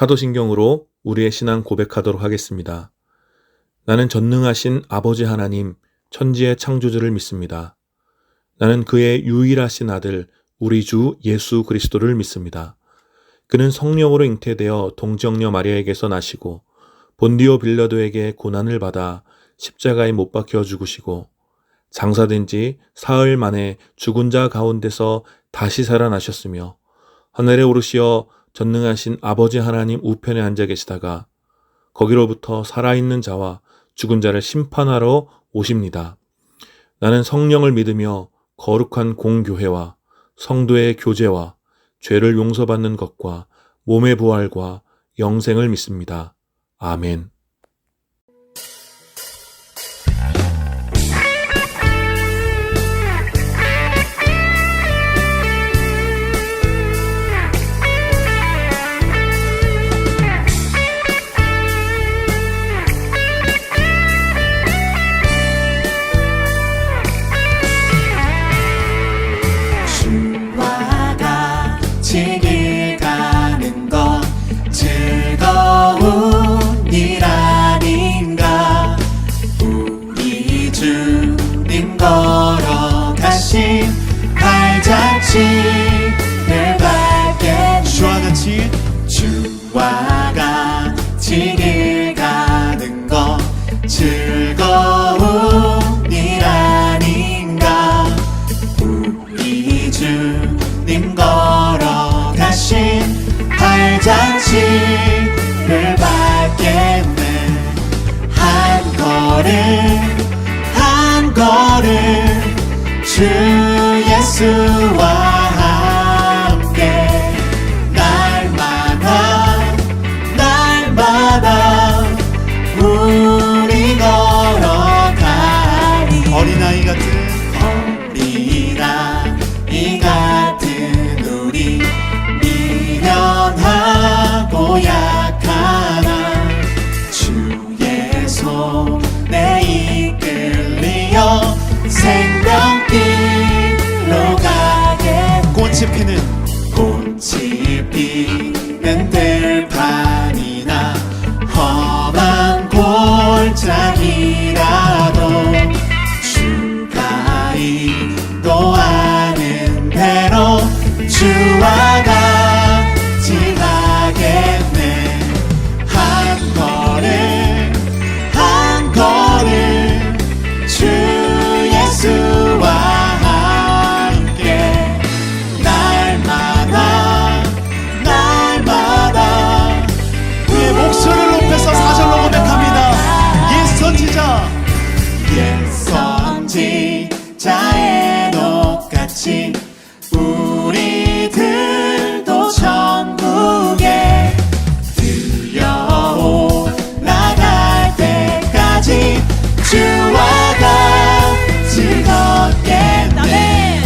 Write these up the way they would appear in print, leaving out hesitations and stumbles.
사도신경으로 우리의 신앙 고백하도록 하겠습니다. 나는 전능하신 아버지 하나님, 천지의 창조주를 믿습니다. 나는 그의 유일하신 아들, 우리 주 예수 그리스도를 믿습니다. 그는 성령으로 잉태되어 동정녀 마리아에게서 나시고 본디오 빌라도에게 고난을 받아 십자가에 못 박혀 죽으시고 장사된 지 사흘 만에 죽은 자 가운데서 다시 살아나셨으며 하늘에 오르시어 전능하신 아버지 하나님 우편에 앉아 계시다가 거기로부터 살아있는 자와 죽은 자를 심판하러 오십니다. 나는 성령을 믿으며 거룩한 공교회와 성도의 교제와 죄를 용서받는 것과 몸의 부활과 영생을 믿습니다. 아멘. 길 가는 것 즐거운 일 아닌가. 우리 주님 걸어가신 발자취를 밟게 주와 같이 길 가는 것 즐거운 일 아닌가. 우리 주님 걸어가신 발자취를 밟겠네. 한 걸음 주 예수와 함께 날마다 우리 걸어가리. 어린아이 같은 우리 미련하고 약하나 주의 손에 이끌리어 생명길로 가게. 꽃이 피는 들판이나 험한 골짜기라도 주가 인도하는 대로 주와 같이 가겠네. 한 걸음 주 예수와 함께 날마다 우리의 목소리를 높여서 사절로 고백합니다. 옛 선지자의 녹같이 우리들도 천국에 들려올라갈 때까지 주와 같이 걷겠네.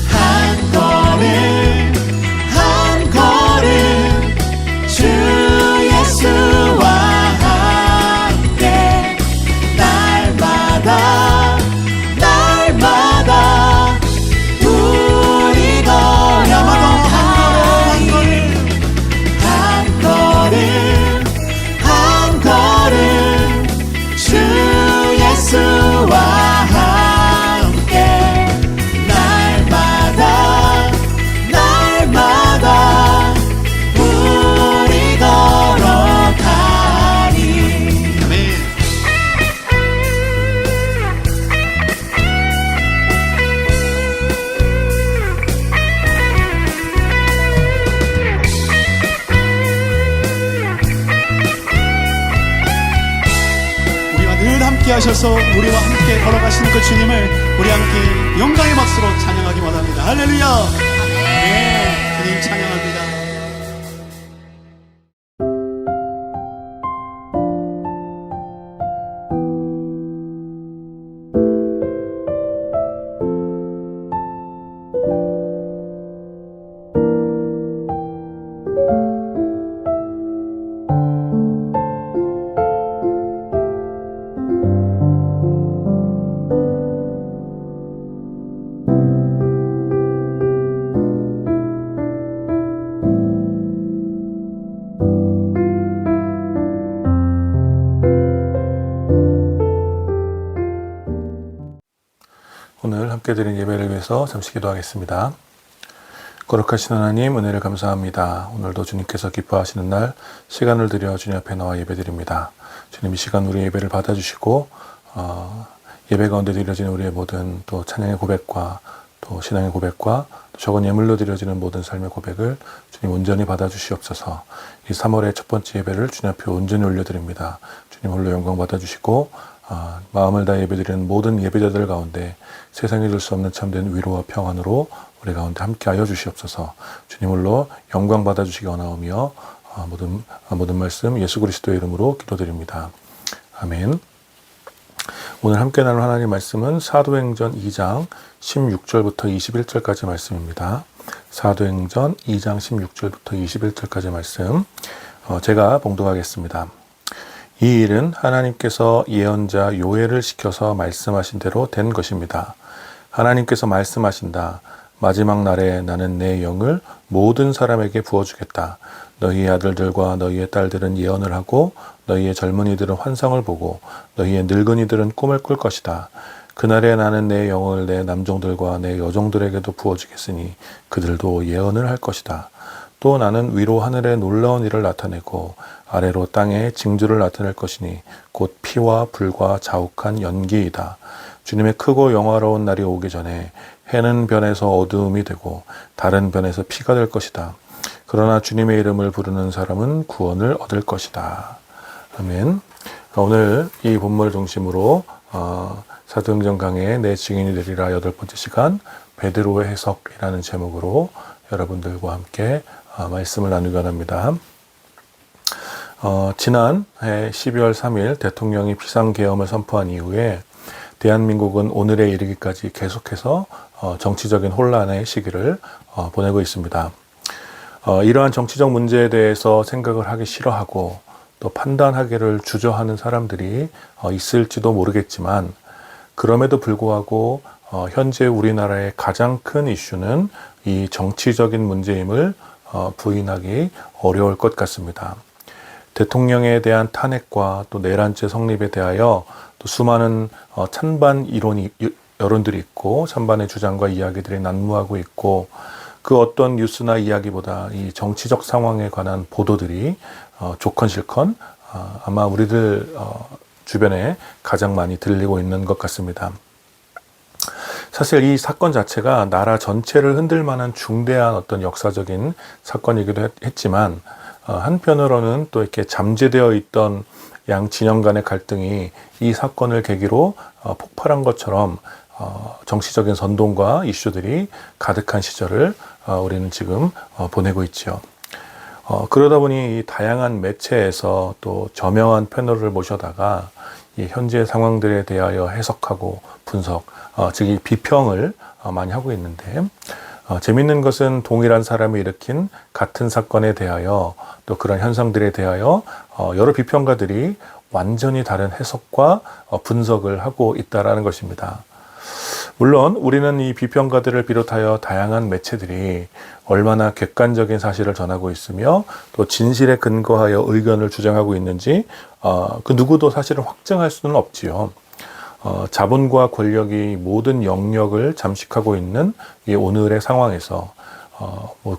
한 걸음 주 예수와 함께 날마다 우리 걸어가리. 한 걸음 주 예수와 함께 날마다 우리 걸어가리. 우리와 늘 함께 하셔서 우리와 함께 걸어가시는 그 주님을 우리 함께 영광의 박수로 찬양하기 원합니다. 할렐루야. 네, 주님 찬양합니다. 함께 드린 예배를 위해서 잠시 기도하겠습니다. 거룩하신 하나님, 은혜를 감사합니다. 오늘도 주님께서 기뻐하시는 날 시간을 들여 주님 앞에 나와 예배드립니다. 주님, 이 시간 우리 예배를 받아주시고 예배 가운데 드려지는 우리의 모든 또 찬양의 고백과 또 신앙의 고백과 또 적은 예물로 드려지는 모든 삶의 고백을 주님 온전히 받아주시옵소서. 이 3월의 첫 번째 예배를 주님 앞에 온전히 올려드립니다. 주님 홀로 영광 받아주시고 마음을 다해 예배드리는 모든 예배자들 가운데 세상에 줄 수 없는 참된 위로와 평안으로 우리 가운데 함께하여 주시옵소서. 주님 홀로 영광 받아주시기 원하오며 모든 말씀 예수 그리스도의 이름으로 기도드립니다. 아멘. 오늘 함께 나눌 하나님 말씀은 사도행전 2장 16절부터 21절까지 말씀입니다. 사도행전 2장 16절부터 21절까지 말씀 제가 봉독하겠습니다. 이 일은 하나님께서 예언자 요엘을 시켜서 말씀하신 대로 된 것입니다. 하나님께서 말씀하신다. 마지막 날에 나는 내 영을 모든 사람에게 부어주겠다. 너희의 아들들과 너희의 딸들은 예언을 하고 너희의 젊은이들은 환상을 보고 너희의 늙은이들은 꿈을 꿀 것이다. 그날에 나는 내 영을 내 남종들과 내 여종들에게도 부어주겠으니 그들도 예언을 할 것이다. 또 나는 위로 하늘에 놀라운 일을 나타내고 아래로 땅에 징조를 나타낼 것이니 곧 피와 불과 자욱한 연기이다. 주님의 크고 영화로운 날이 오기 전에 해는 변해서 어두움이 되고 달은 변해서 피가 될 것이다. 그러나 주님의 이름을 부르는 사람은 구원을 얻을 것이다. 아멘. 오늘 이 본문을 중심으로 사도행전 강해의 내 증인이 되리라 8번째 시간 베드로의 해석이라는 제목으로 여러분들과 함께 말씀을 나누기 원합니다. 지난해 12월 3일 대통령이 비상계엄을 선포한 이후에 대한민국은 오늘에 이르기까지 계속해서 정치적인 혼란의 시기를 보내고 있습니다. 이러한 정치적 문제에 대해서 생각을 하기 싫어하고 또 판단하기를 주저하는 사람들이 있을지도 모르겠지만 그럼에도 불구하고 현재 우리나라의 가장 큰 이슈는 이 정치적인 문제임을 부인하기 어려울 것 같습니다. 대통령에 대한 탄핵과 또 내란죄 성립에 대하여 또 수많은 찬반 여론들이 있고 찬반의 주장과 이야기들이 난무하고 있고 그 어떤 뉴스나 이야기보다 이 정치적 상황에 관한 보도들이 좋건실건 아마 우리들 주변에 가장 많이 들리고 있는 것 같습니다. 사실 이 사건 자체가 나라 전체를 흔들 만한 중대한 어떤 역사적인 사건이기도 했지만 한편으로는 또 이렇게 잠재되어 있던 양 진영 간의 갈등이 이 사건을 계기로 폭발한 것처럼 정치적인 선동과 이슈들이 가득한 시절을 우리는 지금 보내고 있죠. 그러다 보니 이 다양한 매체에서 또 저명한 패널을 모셔다가 이 현재 상황들에 대하여 해석하고 분석, 즉 이 비평을 많이 하고 있는데 재밌는 것은 동일한 사람이 일으킨 같은 사건에 대하여 또 그런 현상들에 대하여 여러 비평가들이 완전히 다른 해석과 분석을 하고 있다는 것입니다. 물론 우리는 이 비평가들을 비롯하여 다양한 매체들이 얼마나 객관적인 사실을 전하고 있으며 또 진실에 근거하여 의견을 주장하고 있는지 그 누구도 사실은 확정할 수는 없지요. 자본과 권력이 모든 영역을 잠식하고 있는 이 오늘의 상황에서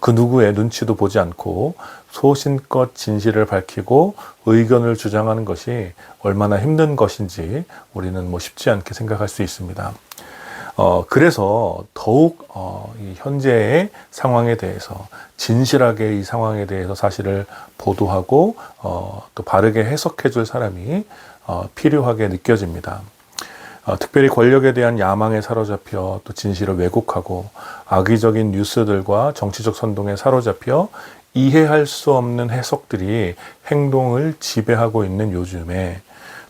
그 누구의 눈치도 보지 않고 소신껏 진실을 밝히고 의견을 주장하는 것이 얼마나 힘든 것인지 우리는 쉽지 않게 생각할 수 있습니다. 그래서 더욱 이 현재의 상황에 대해서 진실하게 이 상황에 대해서 사실을 보도하고 또 바르게 해석해 줄 사람이 필요하게 느껴집니다. 특별히 권력에 대한 야망에 사로잡혀 또 진실을 왜곡하고 악의적인 뉴스들과 정치적 선동에 사로잡혀 이해할 수 없는 해석들이 행동을 지배하고 있는 요즘에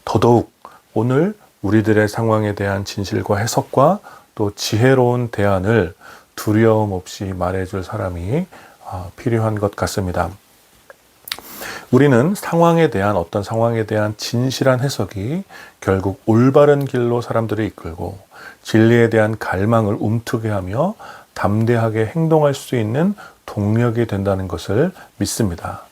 더더욱 오늘 우리들의 상황에 대한 진실과 해석과 또 지혜로운 대안을 두려움 없이 말해줄 사람이 필요한 것 같습니다. 우리는 어떤 상황에 대한 진실한 해석이 결국 올바른 길로 사람들을 이끌고 진리에 대한 갈망을 움트게 하며 담대하게 행동할 수 있는 동력이 된다는 것을 믿습니다.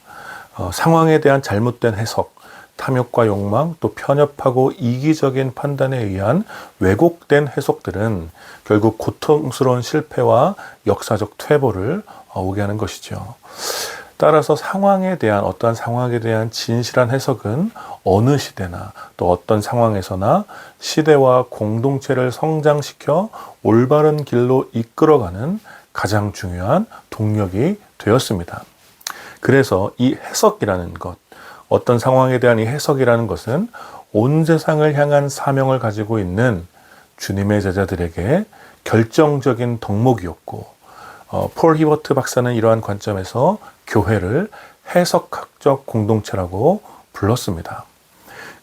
상황에 대한 잘못된 해석, 탐욕과 욕망, 또 편협하고 이기적인 판단에 의한 왜곡된 해석들은 결국 고통스러운 실패와 역사적 퇴보를 오게 하는 것이죠. 따라서 어떠한 상황에 대한 진실한 해석은 어느 시대나 또 어떤 상황에서나 시대와 공동체를 성장시켜 올바른 길로 이끌어가는 가장 중요한 동력이 되었습니다. 그래서 이 해석이라는 것, 어떤 상황에 대한 이 해석이라는 것은 온 세상을 향한 사명을 가지고 있는 주님의 제자들에게 결정적인 덕목이었고, 폴 히버트 박사는 이러한 관점에서 교회를 해석학적 공동체라고 불렀습니다.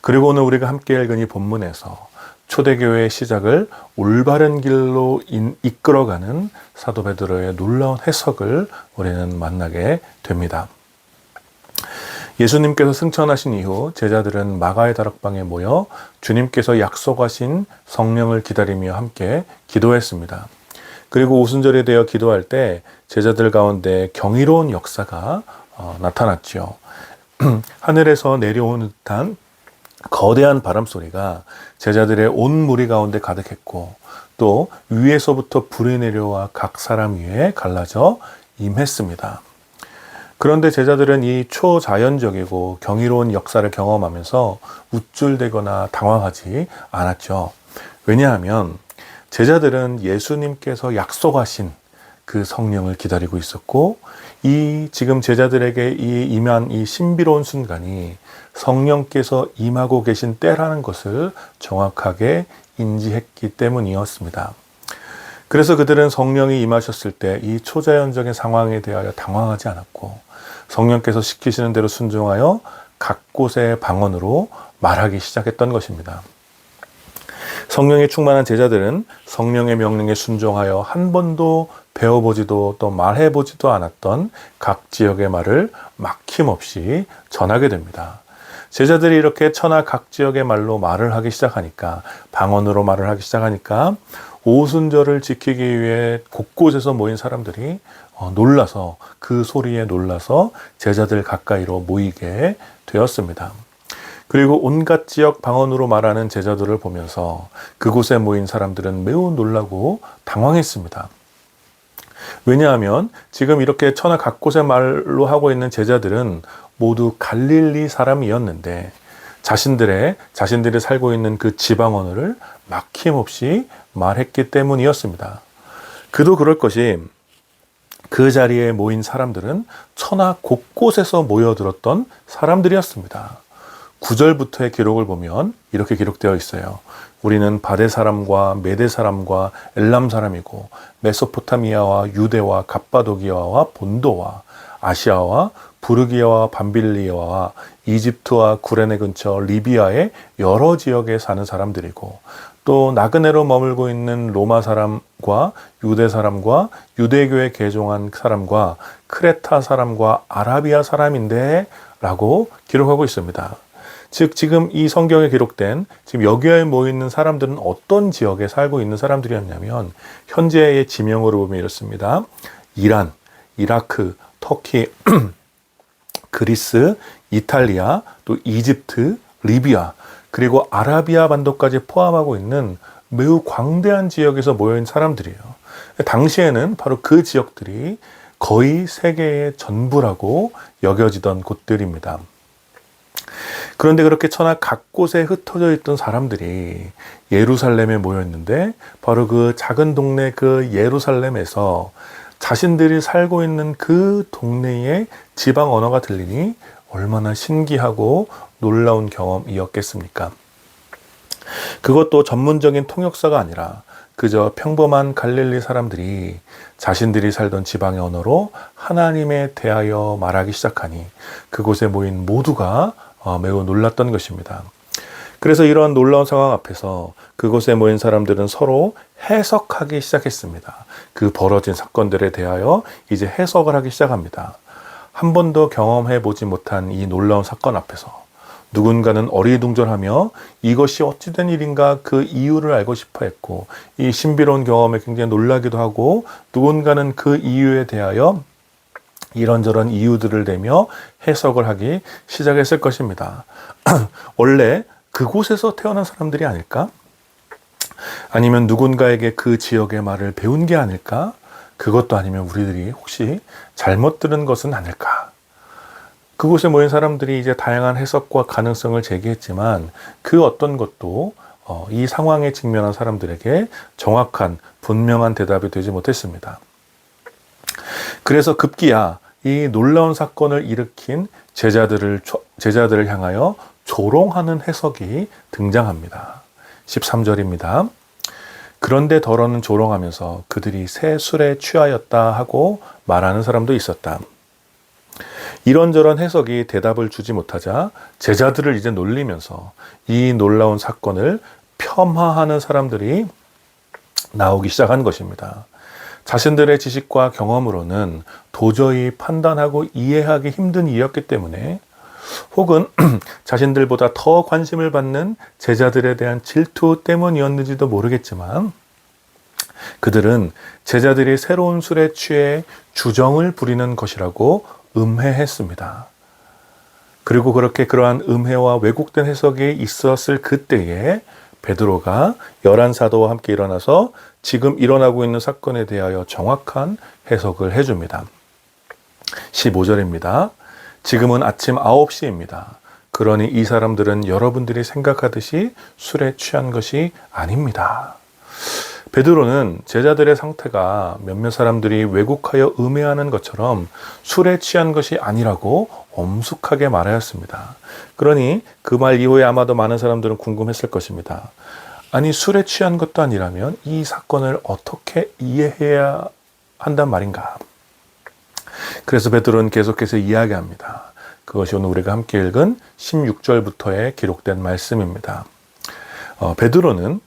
그리고 오늘 우리가 함께 읽은 이 본문에서 초대교회의 시작을 올바른 길로 이끌어가는 사도 베드로의 놀라운 해석을 우리는 만나게 됩니다. 예수님께서 승천하신 이후 제자들은 마가의 다락방에 모여 주님께서 약속하신 성령을 기다리며 함께 기도했습니다. 그리고 오순절에 대어 기도할 때 제자들 가운데 경이로운 역사가 나타났죠. 하늘에서 내려오는 듯한 거대한 바람 소리가 제자들의 온 무리 가운데 가득했고, 또 위에서부터 불이 내려와 각 사람 위에 갈라져 임했습니다. 그런데 제자들은 이 초자연적이고 경이로운 역사를 경험하면서 우쭐대거나 당황하지 않았죠. 왜냐하면 제자들은 예수님께서 약속하신 그 성령을 기다리고 있었고, 지금 제자들에게 임한 이 신비로운 순간이 성령께서 임하고 계신 때라는 것을 정확하게 인지했기 때문이었습니다. 그래서 그들은 성령이 임하셨을 때 이 초자연적인 상황에 대하여 당황하지 않았고, 성령께서 시키시는 대로 순종하여 각 곳의 방언으로 말하기 시작했던 것입니다. 성령에 충만한 제자들은 성령의 명령에 순종하여 한 번도 배워보지도 또 말해보지도 않았던 각 지역의 말을 막힘없이 전하게 됩니다. 제자들이 이렇게 천하 각 지역의 말로 말을 하기 시작하니까, 방언으로 말을 하기 시작하니까 오순절을 지키기 위해 곳곳에서 모인 사람들이 놀라서, 그 소리에 놀라서 제자들 가까이로 모이게 되었습니다. 그리고 온갖 지역 방언으로 말하는 제자들을 보면서 그곳에 모인 사람들은 매우 놀라고 당황했습니다. 왜냐하면 지금 이렇게 천하 각곳의 말로 하고 있는 제자들은 모두 갈릴리 사람이었는데, 자신들이 살고 있는 그 지방 언어를 막힘없이 말했기 때문이었습니다. 그도 그럴 것이, 그 자리에 모인 사람들은 천하 곳곳에서 모여들었던 사람들이었습니다. 9절부터의 기록을 보면 이렇게 기록되어 있어요. 우리는 바데 사람과 메데 사람과 엘람 사람이고, 메소포타미아와 유대와 갑바도기아와 본도와 아시아와 부르기아와 밤빌리아와 이집트와 구레네 근처 리비아의 여러 지역에 사는 사람들이고, 또 나그네로 머물고 있는 로마 사람과 유대 사람과 유대교에 개종한 사람과 크레타 사람과 아라비아 사람인데 라고 기록하고 있습니다. 즉 지금 이 성경에 기록된 지금 여기에 모이는 사람들은 어떤 지역에 살고 있는 사람들이었냐면, 현재의 지명으로 보면 이렇습니다. 이란, 이라크, 터키, 그리스, 이탈리아, 또 이집트, 리비아, 그리고 아라비아 반도까지 포함하고 있는 매우 광대한 지역에서 모여있는 사람들이에요. 당시에는 바로 그 지역들이 거의 세계의 전부라고 여겨지던 곳들입니다. 그런데 그렇게 천하 각곳에 흩어져 있던 사람들이 예루살렘에 모였는데, 바로 그 작은 동네 그 예루살렘에서 자신들이 살고 있는 그 동네의 지방 언어가 들리니 얼마나 신기하고 놀라운 경험이었겠습니까? 그것도 전문적인 통역사가 아니라 그저 평범한 갈릴리 사람들이 자신들이 살던 지방의 언어로 하나님에 대하여 말하기 시작하니 그곳에 모인 모두가 매우 놀랐던 것입니다. 그래서 이러한 놀라운 상황 앞에서 그곳에 모인 사람들은 서로 해석하기 시작했습니다. 그 벌어진 사건들에 대하여 이제 해석을 하기 시작합니다. 한 번도 경험해 보지 못한 이 놀라운 사건 앞에서 누군가는 어리둥절하며 이것이 어찌된 일인가 그 이유를 알고 싶어 했고, 이 신비로운 경험에 굉장히 놀라기도 하고, 누군가는 그 이유에 대하여 이런저런 이유들을 대며 해석을 하기 시작했을 것입니다. 원래 그곳에서 태어난 사람들이 아닐까? 아니면 누군가에게 그 지역의 말을 배운 게 아닐까? 그것도 아니면 우리들이 혹시 잘못 들은 것은 아닐까? 그곳에 모인 사람들이 이제 다양한 해석과 가능성을 제기했지만 그 어떤 것도 이 상황에 직면한 사람들에게 정확한 분명한 대답이 되지 못했습니다. 그래서 급기야 이 놀라운 사건을 일으킨 제자들을 향하여 조롱하는 해석이 등장합니다. 13절입니다. 그런데 더러는 조롱하면서 그들이 새 술에 취하였다 하고 말하는 사람도 있었다. 이런저런 해석이 대답을 주지 못하자 제자들을 이제 놀리면서 이 놀라운 사건을 폄하하는 사람들이 나오기 시작한 것입니다. 자신들의 지식과 경험으로는 도저히 판단하고 이해하기 힘든 일이었기 때문에 혹은 자신들보다 더 관심을 받는 제자들에 대한 질투 때문이었는지도 모르겠지만 그들은 제자들이 새로운 술에 취해 주정을 부리는 것이라고 음해했습니다. 그리고 그렇게 그러한 음해와 왜곡된 해석이 있었을 그때에 베드로가 11사도와 함께 일어나서 지금 일어나고 있는 사건에 대하여 정확한 해석을 해줍니다. 15절입니다. 지금은 아침 9시입니다. 그러니 이 사람들은 여러분들이 생각하듯이 술에 취한 것이 아닙니다. 베드로는 제자들의 상태가 몇몇 사람들이 왜곡하여 음해하는 것처럼 술에 취한 것이 아니라고 엄숙하게 말하였습니다. 그러니 그 말 이후에 아마도 많은 사람들은 궁금했을 것입니다. 아니 술에 취한 것도 아니라면 이 사건을 어떻게 이해해야 한단 말인가? 그래서 베드로는 계속해서 이야기합니다. 그것이 오늘 우리가 함께 읽은 16절부터의 기록된 말씀입니다. 베드로는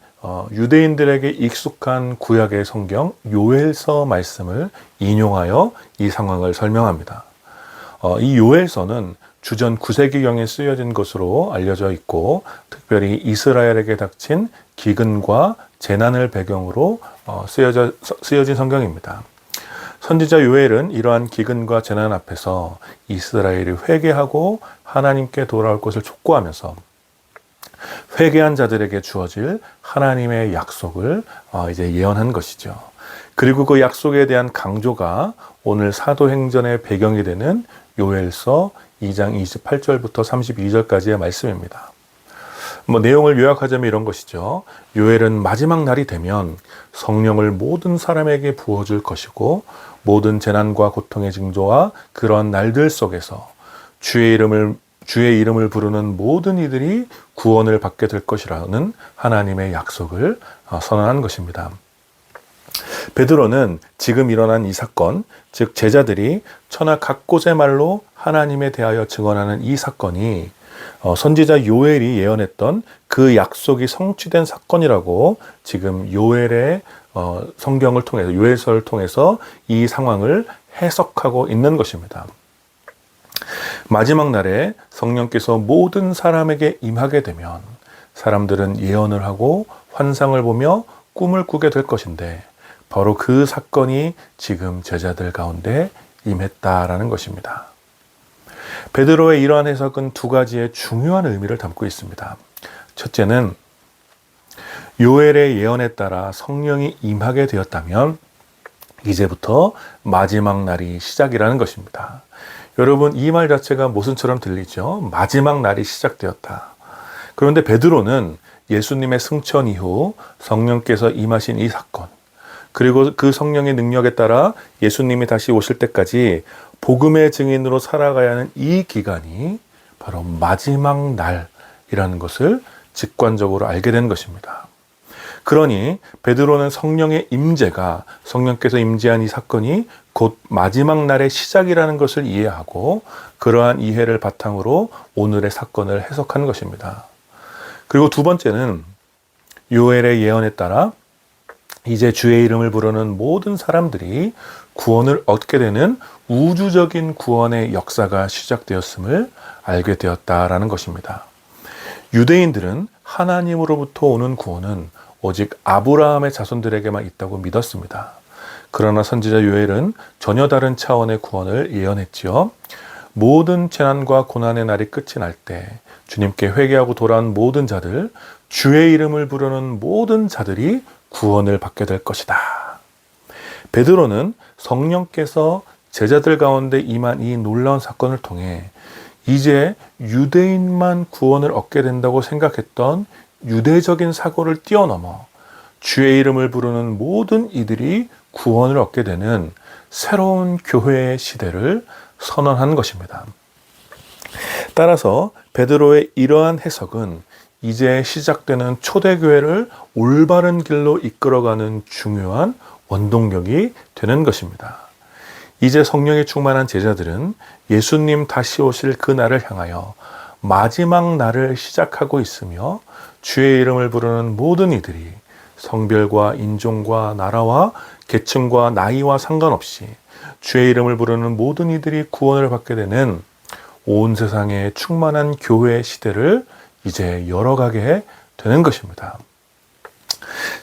유대인들에게 익숙한 구약의 성경 요엘서 말씀을 인용하여 이 상황을 설명합니다. 이 요엘서는 주전 9세기경에 쓰여진 것으로 알려져 있고 특별히 이스라엘에게 닥친 기근과 재난을 배경으로 쓰여진 성경입니다. 선지자 요엘은 이러한 기근과 재난 앞에서 이스라엘이 회개하고 하나님께 돌아올 것을 촉구하면서 회개한 자들에게 주어질 하나님의 약속을 이제 예언한 것이죠. 그리고 그 약속에 대한 강조가 오늘 사도행전의 배경이 되는 요엘서 2장 28절부터 32절까지의 말씀입니다. 내용을 요약하자면 이런 것이죠. 요엘은 마지막 날이 되면 성령을 모든 사람에게 부어줄 것이고 모든 재난과 고통의 징조와 그런 날들 속에서 주의 이름을 부르는 모든 이들이 구원을 받게 될 것이라는 하나님의 약속을 선언한 것입니다. 베드로는 지금 일어난 이 사건, 즉 제자들이 천하 각곳의 말로 하나님에 대하여 증언하는 이 사건이 선지자 요엘이 예언했던 그 약속이 성취된 사건이라고 지금 요엘의 성경을 통해서 요엘서를 통해서 이 상황을 해석하고 있는 것입니다. 마지막 날에 성령께서 모든 사람에게 임하게 되면 사람들은 예언을 하고 환상을 보며 꿈을 꾸게 될 것인데 바로 그 사건이 지금 제자들 가운데 임했다라는 것입니다. 베드로의 이러한 해석은 두 가지의 중요한 의미를 담고 있습니다. 첫째는 요엘의 예언에 따라 성령이 임하게 되었다면 이제부터 마지막 날이 시작이라는 것입니다. 여러분, 이 말 자체가 모순처럼 들리죠? 마지막 날이 시작되었다. 그런데 베드로는 예수님의 승천 이후 성령께서 임하신 이 사건, 그리고 그 성령의 능력에 따라 예수님이 다시 오실 때까지 복음의 증인으로 살아가야 하는 이 기간이 바로 마지막 날이라는 것을 직관적으로 알게 된 것입니다. 그러니 베드로는 성령의 임재가, 성령께서 임재한 이 사건이 곧 마지막 날의 시작이라는 것을 이해하고 그러한 이해를 바탕으로 오늘의 사건을 해석한 것입니다. 그리고 두 번째는 요엘의 예언에 따라 이제 주의 이름을 부르는 모든 사람들이 구원을 얻게 되는 우주적인 구원의 역사가 시작되었음을 알게 되었다라는 것입니다. 유대인들은 하나님으로부터 오는 구원은 오직 아브라함의 자손들에게만 있다고 믿었습니다. 그러나 선지자 요엘은 전혀 다른 차원의 구원을 예언했지요. 모든 재난과 고난의 날이 끝이 날 때 주님께 회개하고 돌아온 모든 자들, 주의 이름을 부르는 모든 자들이 구원을 받게 될 것이다. 베드로는 성령께서 제자들 가운데 임한 이 놀라운 사건을 통해 이제 유대인만 구원을 얻게 된다고 생각했던 유대적인 사고를 뛰어넘어 주의 이름을 부르는 모든 이들이 구원을 얻게 되는 새로운 교회의 시대를 선언한 것입니다. 따라서 베드로의 이러한 해석은 이제 시작되는 초대교회를 올바른 길로 이끌어가는 중요한 원동력이 되는 것입니다. 이제 성령에 충만한 제자들은 예수님 다시 오실 그 날을 향하여 마지막 날을 시작하고 있으며 주의 이름을 부르는 모든 이들이 성별과 인종과 나라와 계층과 나이와 상관없이 주의 이름을 부르는 모든 이들이 구원을 받게 되는 온 세상에 충만한 교회의 시대를 이제 열어가게 되는 것입니다.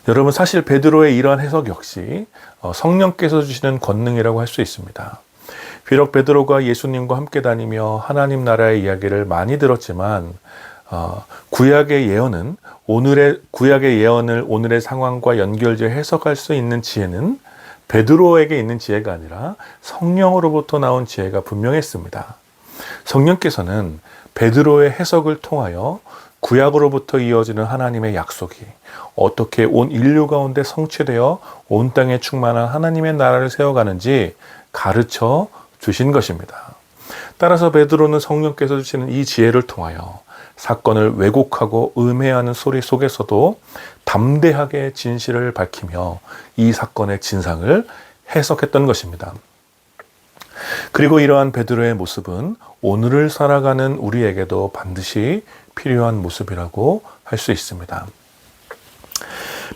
여러분, 사실 베드로의 이러한 해석 역시 성령께서 주시는 권능이라고 할 수 있습니다. 비록 베드로가 예수님과 함께 다니며 하나님 나라의 이야기를 많이 들었지만 구약의 예언을 오늘의 상황과 연결지어 해석할 수 있는 지혜는 베드로에게 있는 지혜가 아니라 성령으로부터 나온 지혜가 분명했습니다. 성령께서는 베드로의 해석을 통하여 구약으로부터 이어지는 하나님의 약속이 어떻게 온 인류 가운데 성취되어 온 땅에 충만한 하나님의 나라를 세워가는지 가르쳐 주신 것입니다. 따라서 베드로는 성령께서 주시는 이 지혜를 통하여 사건을 왜곡하고 음해하는 소리 속에서도 담대하게 진실을 밝히며 이 사건의 진상을 해석했던 것입니다. 그리고 이러한 베드로의 모습은 오늘을 살아가는 우리에게도 반드시 필요한 모습이라고 할 수 있습니다.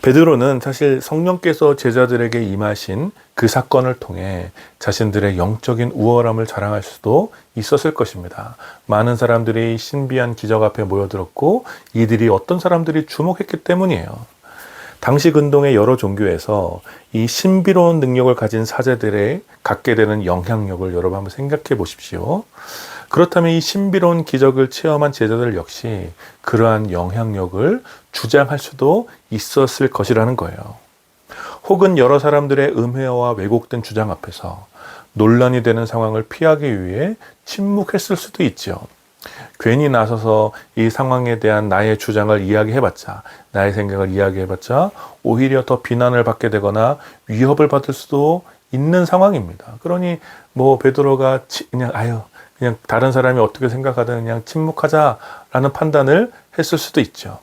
베드로는 사실 성령께서 제자들에게 임하신 그 사건을 통해 자신들의 영적인 우월함을 자랑할 수도 있었을 것입니다. 많은 사람들이 신비한 기적 앞에 모여들었고 이들이 어떤 사람들이 주목했기 때문이에요. 당시 근동의 여러 종교에서 이 신비로운 능력을 가진 사제들의 갖게 되는 영향력을 여러분 한번 생각해 보십시오. 그렇다면 이 신비로운 기적을 체험한 제자들 역시 그러한 영향력을 주장할 수도 있었을 것이라는 거예요. 혹은 여러 사람들의 음해와 왜곡된 주장 앞에서 논란이 되는 상황을 피하기 위해 침묵했을 수도 있죠. 괜히 나서서 이 상황에 대한 나의 주장을 이야기해봤자, 나의 생각을 이야기해봤자 오히려 더 비난을 받게 되거나 위협을 받을 수도 있는 상황입니다. 그러니 베드로가 그냥 다른 사람이 어떻게 생각하든 그냥 침묵하자라는 판단을 했을 수도 있죠.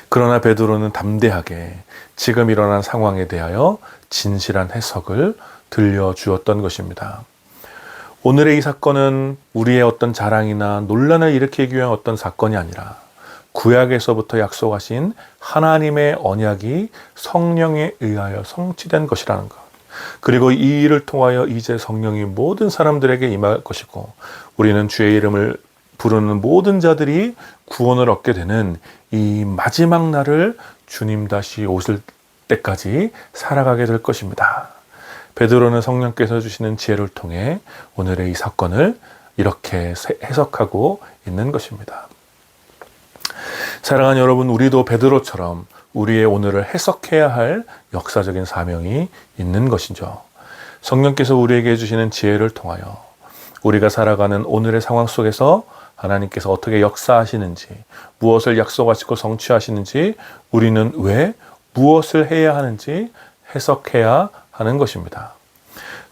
그러나 베드로는 담대하게 지금 일어난 상황에 대하여 진실한 해석을 들려주었던 것입니다. 오늘의 이 사건은 우리의 어떤 자랑이나 논란을 일으키기 위한 어떤 사건이 아니라 구약에서부터 약속하신 하나님의 언약이 성령에 의하여 성취된 것이라는 것. 그리고 이 일을 통하여 이제 성령이 모든 사람들에게 임할 것이고 우리는 주의 이름을 부르는 모든 자들이 구원을 얻게 되는 이 마지막 날을 주님 다시 오실 때까지 살아가게 될 것입니다. 베드로는 성령께서 주시는 지혜를 통해 오늘의 이 사건을 이렇게 해석하고 있는 것입니다. 사랑하는 여러분, 우리도 베드로처럼 우리의 오늘을 해석해야 할 역사적인 사명이 있는 것이죠. 성령께서 우리에게 주시는 지혜를 통하여 우리가 살아가는 오늘의 상황 속에서 하나님께서 어떻게 역사하시는지, 무엇을 약속하시고 성취하시는지, 우리는 왜 무엇을 해야 하는지 해석해야 하는 것입니다.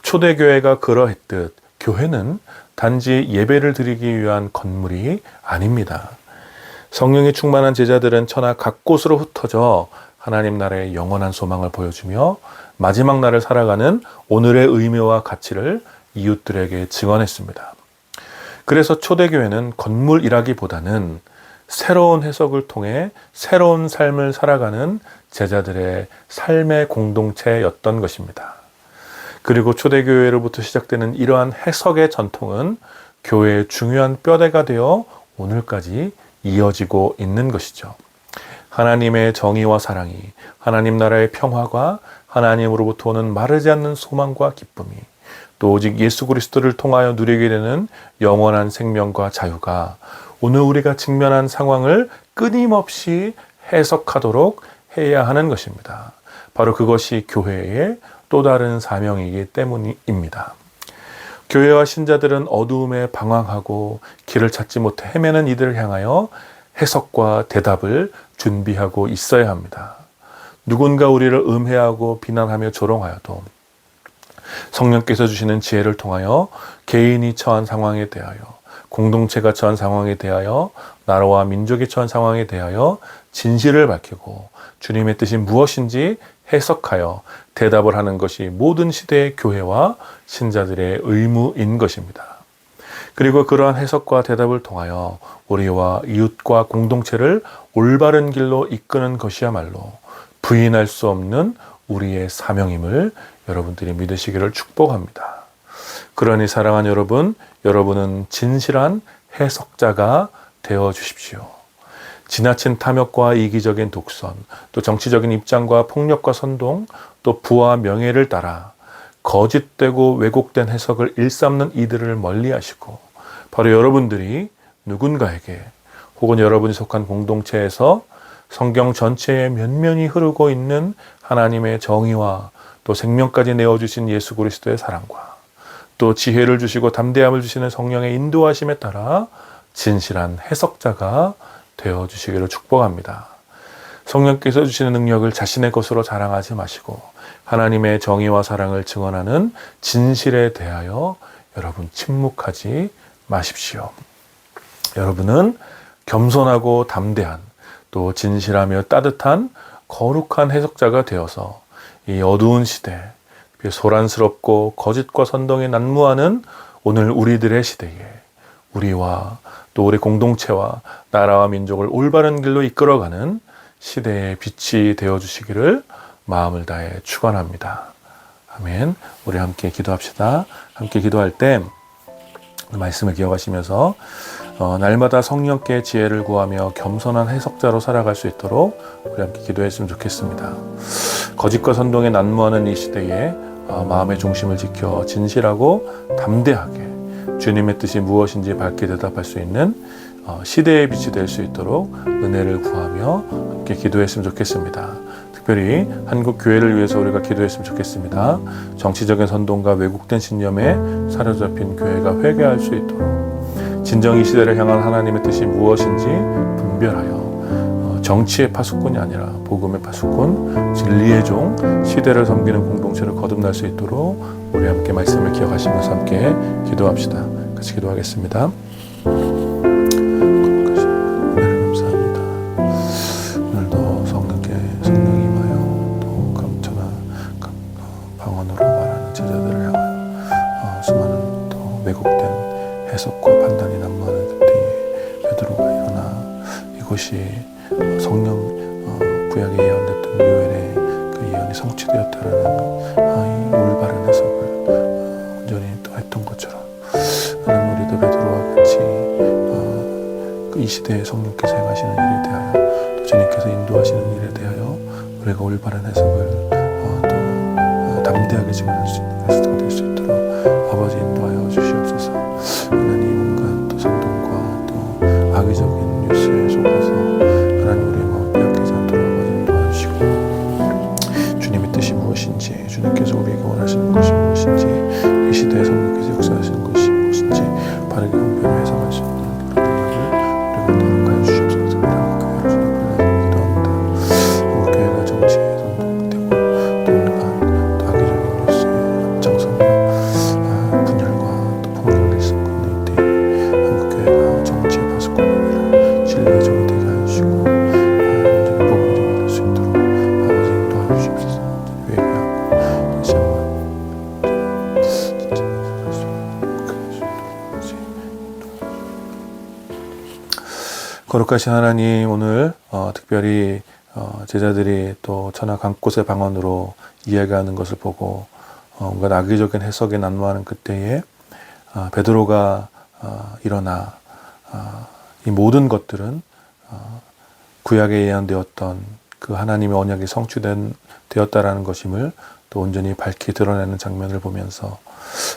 초대교회가 그러했듯 교회는 단지 예배를 드리기 위한 건물이 아닙니다. 성령이 충만한 제자들은 천하 각곳으로 흩어져 하나님 나라의 영원한 소망을 보여주며 마지막 날을 살아가는 오늘의 의미와 가치를 이웃들에게 증언했습니다. 그래서 초대교회는 건물이라기보다는 새로운 해석을 통해 새로운 삶을 살아가는 제자들의 삶의 공동체였던 것입니다. 그리고 초대교회로부터 시작되는 이러한 해석의 전통은 교회의 중요한 뼈대가 되어 오늘까지 이어지고 있는 것이죠. 하나님의 정의와 사랑이, 하나님 나라의 평화가 하나님으로부터 오는 마르지 않는 소망과 기쁨이 또 오직 예수 그리스도를 통하여 누리게 되는 영원한 생명과 자유가 오늘 우리가 직면한 상황을 끊임없이 해석하도록 해야 하는 것입니다. 바로 그것이 교회의 또 다른 사명이기 때문입니다. 교회와 신자들은 어두움에 방황하고 길을 찾지 못해 헤매는 이들을 향하여 해석과 대답을 준비하고 있어야 합니다. 누군가 우리를 음해하고 비난하며 조롱하여도 성령께서 주시는 지혜를 통하여 개인이 처한 상황에 대하여, 공동체가 처한 상황에 대하여, 나라와 민족이 처한 상황에 대하여 진실을 밝히고 주님의 뜻이 무엇인지 해석하여 대답을 하는 것이 모든 시대의 교회와 신자들의 의무인 것입니다. 그리고 그러한 해석과 대답을 통하여 우리와 이웃과 공동체를 올바른 길로 이끄는 것이야말로 부인할 수 없는 우리의 사명임을 여러분들이 믿으시기를 축복합니다. 그러니 사랑하는 여러분, 여러분은 진실한 해석자가 되어 주십시오. 지나친 탐욕과 이기적인 독선, 또 정치적인 입장과 폭력과 선동, 또 부와 명예를 따라 거짓되고 왜곡된 해석을 일삼는 이들을 멀리하시고 바로 여러분들이 누군가에게 혹은 여러분이 속한 공동체에서 성경 전체에 면면이 흐르고 있는 하나님의 정의와 또 생명까지 내어주신 예수 그리스도의 사랑과 또 지혜를 주시고 담대함을 주시는 성령의 인도하심에 따라 진실한 해석자가 되어주시기를 축복합니다. 성령께서 주시는 능력을 자신의 것으로 자랑하지 마시고 하나님의 정의와 사랑을 증언하는 진실에 대하여 여러분 침묵하지 마십시오. 여러분은 겸손하고 담대한 또 진실하며 따뜻한 거룩한 해석자가 되어서 이 어두운 시대, 소란스럽고 거짓과 선동에 난무하는 오늘 우리들의 시대에 우리와 또 우리 공동체와 나라와 민족을 올바른 길로 이끌어가는 시대의 빛이 되어주시기를 마음을 다해 축원합니다. 아멘. 우리 함께 기도합시다. 함께 기도할 때 말씀을 기억하시면서 날마다 성령께 지혜를 구하며 겸손한 해석자로 살아갈 수 있도록 우리 함께 기도했으면 좋겠습니다. 거짓과 선동에 난무하는 이 시대에 마음의 중심을 지켜 진실하고 담대하게 주님의 뜻이 무엇인지 밝게 대답할 수 있는 시대의 빛이 될 수 있도록 은혜를 구하며 함께 기도했으면 좋겠습니다. 특별히 한국 교회를 위해서 우리가 기도했으면 좋겠습니다. 정치적인 선동과 왜곡된 신념에 사로잡힌 교회가 회개할 수 있도록 진정 이 시대를 향한 하나님의 뜻이 무엇인지 분별하여 정치의 파수꾼이 아니라 복음의 파수꾼, 진리의 종, 시대를 섬기는 공동체를 거듭날 수 있도록 우리 함께 말씀을 기억하시면서 함께 기도합시다. 같이 기도하겠습니다. 감사합니다. 오늘도 성령이 임하여 또 감천한 방언으로 말하는 제자들을 향하여 수많은 또 왜곡된 해석과 판단이 난무하는 그때에 베드로가 일어나 이곳이 성령 구약에 예언됐던 요엘의 그 예언이 성취되었다라는 이 올바른 해석을 온전히 또 했던 것처럼 하나님 우리도 베드로와 같이 이 시대에 성령께서 행하시는 일에 대하여 또 주님께서 인도하시는 일에 대하여 우리가 올바른 해석을 또 담대하게 증언할 수 있는 해석가 될 수 있도록 아버지 인도하여 주시옵소서. 하나님 온갖 또 선동과 또 악의적인 뉴스에 속아서 하나님 우리의 마음 빼앗기지 않도록 아버지 인도하시고 주님의 뜻이 무엇인지 주님께서 우리에게 원하시는 것이 무엇인지 이 시대에 성령께서 역사하시는 것이 무엇인지 바르게 분별해 해석할 수 있는 그런 능력을 우리가 노력하여 주시옵소서. 교회를 주님을 기도합니다. 한국 교회가 정치에 선동되고 또 온갖 또 악의적인 뉴스에 앞장서며 분열과 또 폭력을 일삼고 있는 이때 한국 교회가 정치의 파수꾼이 아니라 진리의 종이 되게 하여 주시고 온전히 복음의 종이 될 수 있도록 아버지 인도하여 주시옵소서. 회개하고 다시 한번 진짜 거룩하신 하나님, 오늘 특별히 제자들이 또 천하 곳곳의 방언으로 이야기하는 것을 보고 온갖 악의적인 해석에 난무하는 그때에 베드로가 일어나 이 모든 것들은 구약에 예언되었던 그 하나님의 언약이 성취된 되었다라는 것임을 또 온전히 밝히 드러내는 장면을 보면서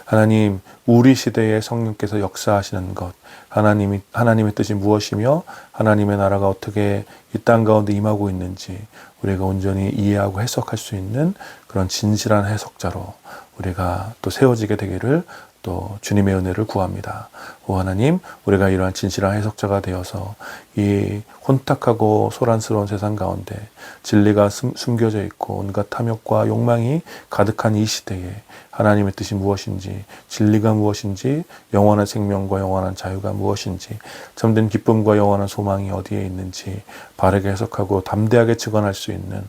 하나님, 우리 시대에 성령께서 역사하시는 것, 하나님의 뜻이 무엇이며 하나님의 나라가 어떻게 이 땅 가운데 임하고 있는지 우리가 온전히 이해하고 해석할 수 있는 그런 진실한 해석자로 우리가 또 세워지게 되기를 또 주님의 은혜를 구합니다. 오 하나님, 우리가 이러한 진실한 해석자가 되어서 이 혼탁하고 소란스러운 세상 가운데 진리가 숨겨져 있고 온갖 탐욕과 욕망이 가득한 이 시대에 하나님의 뜻이 무엇인지, 진리가 무엇인지, 영원한 생명과 영원한 자유가 무엇인지, 참된 기쁨과 영원한 소망이 어디에 있는지 바르게 해석하고 담대하게 증언할 수 있는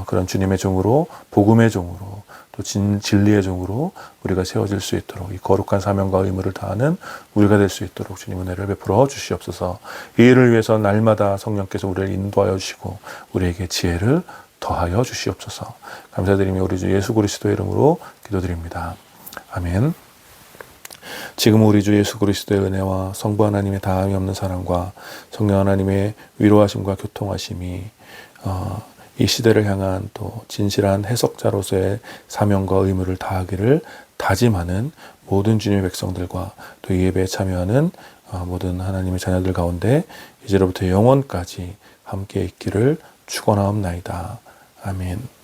그런 주님의 종으로, 복음의 종으로, 또 진리의 종으로 우리가 세워질 수 있도록 이 거룩한 사명과 의무를 다하는 우리가 될 수 있도록 주님 은혜를 베풀어 주시옵소서. 이 일을 위해서 날마다 성령께서 우리를 인도하여 주시고 우리에게 지혜를 더하여 주시옵소서. 감사드리며 우리 주 예수 그리스도의 이름으로 기도드립니다. 아멘. 지금 우리 주 예수 그리스도의 은혜와 성부 하나님의 다함이 없는 사랑과 성령 하나님의 위로하심과 교통하심이 이 시대를 향한 또 진실한 해석자로서의 사명과 의무를 다하기를 다짐하는 모든 주님의 백성들과 또 이 예배에 참여하는 모든 하나님의 자녀들 가운데 이제로부터 영원까지 함께 있기를 축원하옵나이다. 아멘.